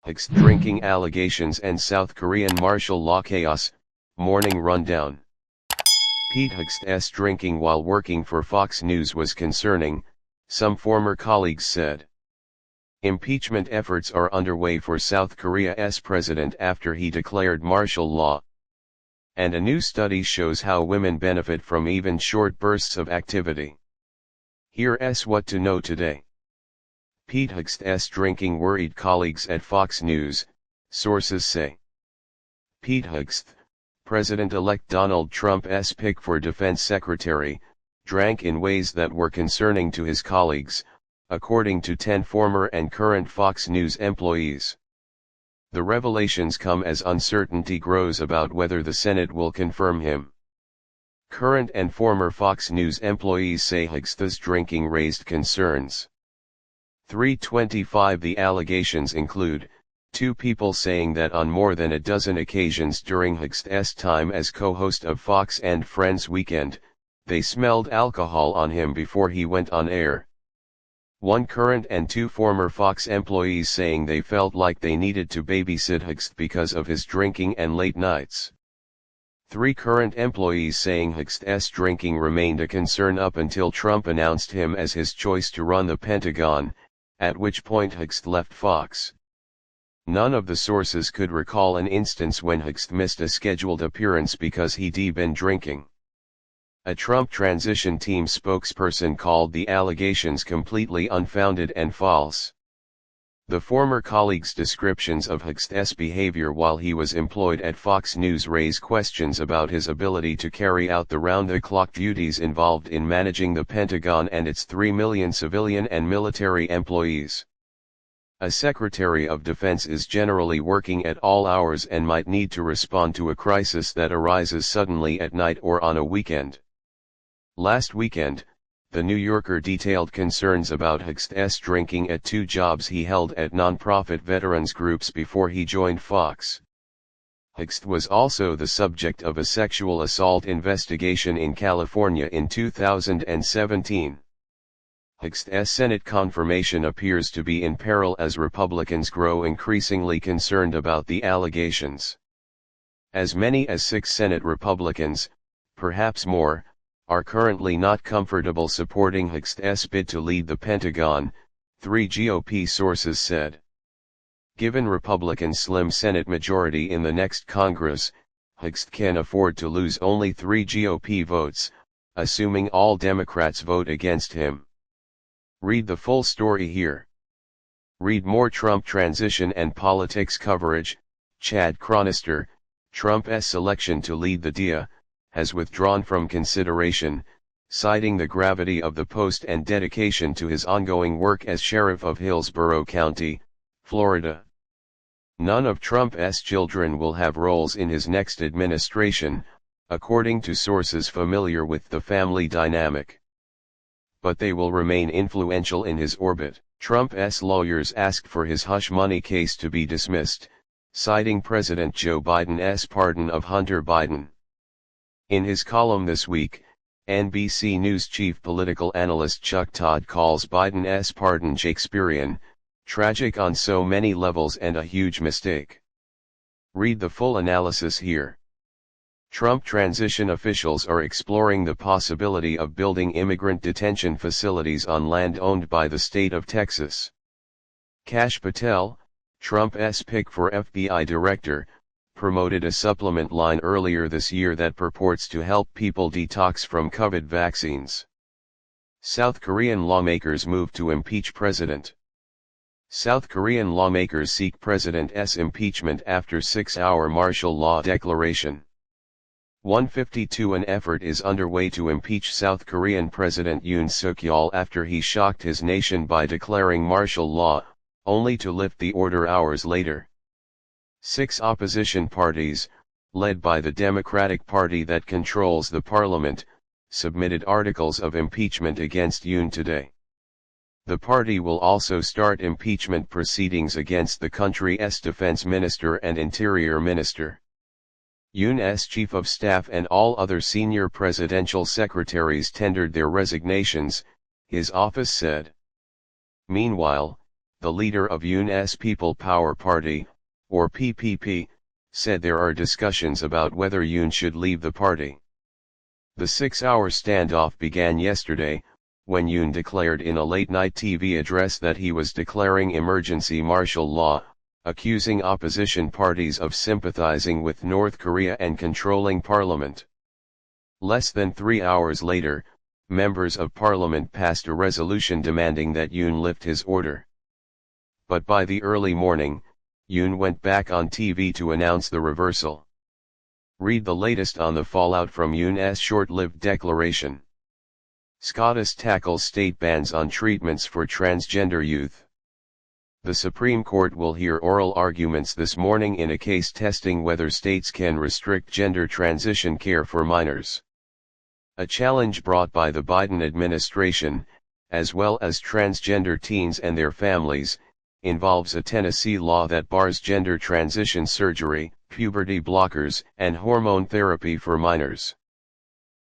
Hegseth drinking allegations and South Korean martial law chaos, morning rundown. Hegseth's drinking while working for Fox News was concerning, some former colleagues said. Impeachment efforts are underway for South Korea's president after he declared martial law. And a new study shows how women benefit from even short bursts of activity. Here's what to know today. Hegseth's drinking worried colleagues at Fox News, sources say. Hegseth, President-elect Donald Trump's pick for defense secretary, drank in ways that were concerning to his colleagues, according to 10 former and current Fox News employees. The revelations come as uncertainty grows about whether the Senate will confirm him. Current and former Fox News employees say Hegseth's drinking raised concerns. 325 The allegations include, 2 people saying that on more than a dozen occasions during Hegseth's time as co-host of Fox and Friends Weekend, they smelled alcohol on him before he went on air. 1 current and 2 former Fox employees saying they felt like they needed to babysit Hegseth because of his drinking and late nights. 3 current employees saying Hegseth's drinking remained a concern up until Trump announced him as his choice to run the Pentagon, at which point Hegseth left Fox. None of the sources could recall an instance when Hegseth missed a scheduled appearance because he'd been drinking. A Trump transition team spokesperson called the allegations completely unfounded and false. The former colleague's descriptions of Hegseth's behavior while he was employed at Fox News raise questions about his ability to carry out the round-the-clock duties involved in managing the Pentagon and its 3 million civilian and military employees. A Secretary of Defense is generally working at all hours and might need to respond to a crisis that arises suddenly at night or on a weekend. Last weekend, The New Yorker detailed concerns about Hegseth's drinking at 2 jobs he held at nonprofit veterans groups before he joined Fox. Hegseth was also the subject of a sexual assault investigation in California in 2017. Hegseth's Senate confirmation appears to be in peril as Republicans grow increasingly concerned about the allegations. As many as 6 Senate Republicans, perhaps more, are currently not comfortable supporting Hegseth's bid to lead the Pentagon, 3 GOP sources said. Given Republicans' slim Senate majority in the next Congress, Hegseth can afford to lose only 3 GOP votes, assuming all Democrats vote against him. Read the full story here. Read more Trump transition and politics coverage. Chad Chronister, Trump's selection to lead the DEA, has withdrawn from consideration, citing the gravity of the post and dedication to his ongoing work as sheriff of Hillsborough County, Florida. None of Trump's children will have roles in his next administration, according to sources familiar with the family dynamic. But they will remain influential in his orbit. Trump's lawyers asked for his hush money case to be dismissed, citing President Joe Biden's pardon of Hunter Biden. In his column this week, NBC News chief political analyst Chuck Todd calls Biden's pardon Shakespearean, tragic on so many levels and a huge mistake. Read the full analysis here. Trump transition officials are exploring the possibility of building immigrant detention facilities on land owned by the state of Texas. Kash Patel, Trump's pick for FBI director, promoted a supplement line earlier this year that purports to help people detox from COVID vaccines. South Korean lawmakers move to impeach president. South Korean lawmakers seek president's impeachment after 6-hour martial law declaration. 152 An effort is underway to impeach South Korean President Yoon Yeol after he shocked his nation by declaring martial law, only to lift the order hours later. 6 opposition parties, led by the Democratic Party that controls the parliament, submitted articles of impeachment against Yoon today. The party will also start impeachment proceedings against the country's defense minister and interior minister. Yoon's chief of staff and all other senior presidential secretaries tendered their resignations, his office said. Meanwhile, the leader of Yoon's People Power Party, or PPP, said there are discussions about whether Yoon should leave the party. The 6-hour standoff began yesterday, when Yoon declared in a late-night TV address that he was declaring emergency martial law, accusing opposition parties of sympathizing with North Korea and controlling parliament. Less than 3 hours later, members of parliament passed a resolution demanding that Yoon lift his order. But by the early morning, Yoon went back on TV to announce the reversal. Read the latest on the fallout from Yoon's short-lived declaration. SCOTUS tackles state bans on treatments for transgender youth. The Supreme Court will hear oral arguments this morning in a case testing whether states can restrict gender transition care for minors. A challenge brought by the Biden administration, as well as transgender teens and their families, involves a Tennessee law that bars gender transition surgery, puberty blockers, and hormone therapy for minors.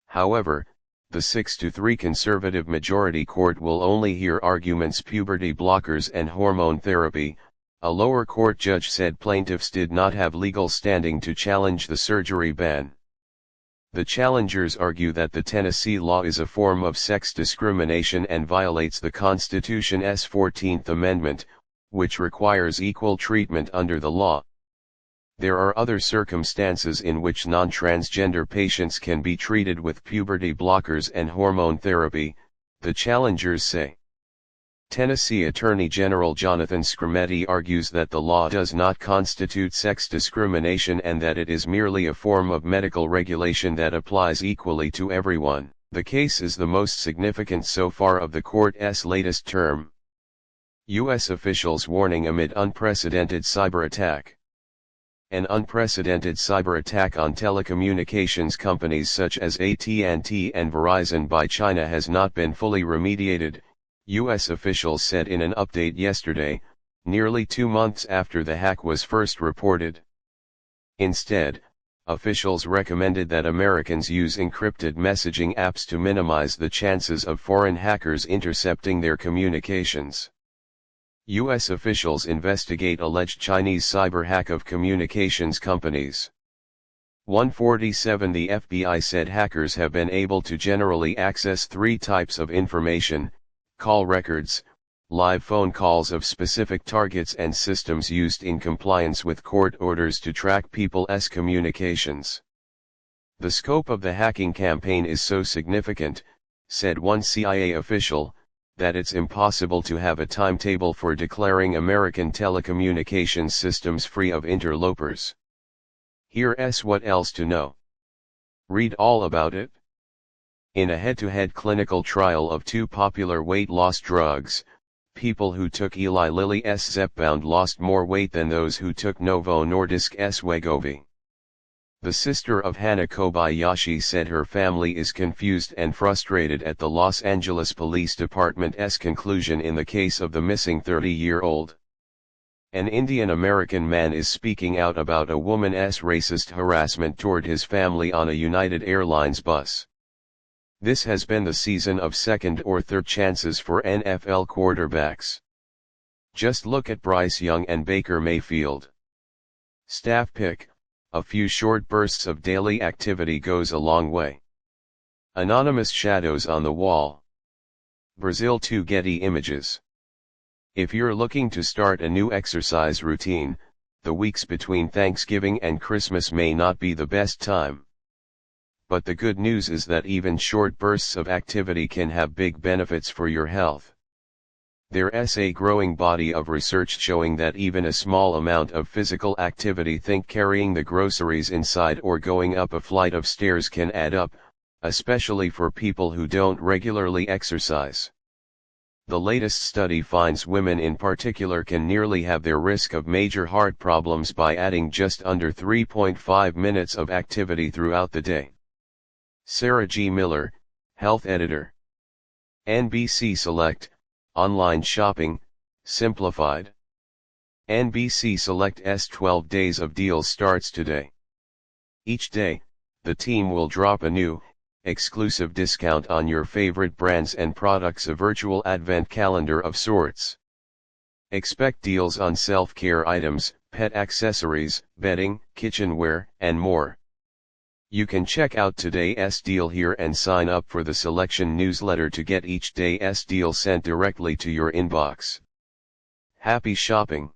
However, the 6-3 conservative majority court will only hear arguments puberty blockers and hormone therapy. A lower court judge said plaintiffs did not have legal standing to challenge the surgery ban. The challengers argue that the Tennessee law is a form of sex discrimination and violates the Constitution's 14th Amendment, which requires equal treatment under the law. There are other circumstances in which non-transgender patients can be treated with puberty blockers and hormone therapy, the challengers say. Tennessee Attorney General Jonathan Skrmetti argues that the law does not constitute sex discrimination and that it is merely a form of medical regulation that applies equally to everyone. The case is the most significant so far of the court's latest term. U.S. officials warning amid unprecedented cyber attack. An unprecedented cyber attack on telecommunications companies such as AT&T and Verizon by China has not been fully remediated, U.S. officials said in an update yesterday, nearly 2 months after the hack was first reported. Instead, officials recommended that Americans use encrypted messaging apps to minimize the chances of foreign hackers intercepting their communications. U.S. officials investigate alleged Chinese cyber hack of communications companies. 147 The FBI said hackers have been able to generally access 3 types of information: call records, live phone calls of specific targets, and systems used in compliance with court orders to track people's communications. The scope of the hacking campaign is so significant, said one CIA official, that it's impossible to have a timetable for declaring American telecommunications systems free of interlopers. Here's what else to know. Read all about it. In a head-to-head clinical trial of 2 popular weight loss drugs, people who took Eli Lilly's Zepbound lost more weight than those who took Novo Nordisk's Wegovy. The sister of Hana Kobayashi said her family is confused and frustrated at the Los Angeles Police Department's conclusion in the case of the missing 30-year-old. An Indian-American man is speaking out about a woman's racist harassment toward his family on a United Airlines bus. This has been the season of second or third chances for NFL quarterbacks. Just look at Bryce Young and Baker Mayfield. Staff pick: a few short bursts of daily activity goes a long way. Anonymous shadows on the wall. Brazil 2 Getty Images. If you're looking to start a new exercise routine, the weeks between Thanksgiving and Christmas may not be the best time. But the good news is that even short bursts of activity can have big benefits for your health. There's a growing body of research showing that even a small amount of physical activity, think carrying the groceries inside or going up a flight of stairs, can add up, especially for people who don't regularly exercise. The latest study finds women in particular can nearly halve their risk of major heart problems by adding just under 3.5 minutes of activity throughout the day. Sarah G. Miller, health editor. NBC Select, online shopping, simplified. NBC Select's 12 days of deals starts today. Each day, the team will drop a new, exclusive discount on your favorite brands and products, a virtual advent calendar of sorts. Expect deals on self-care items, pet accessories, bedding, kitchenware, and more. You can check out today's deal here and sign up for the selection newsletter to get each day's deal sent directly to your inbox. Happy shopping!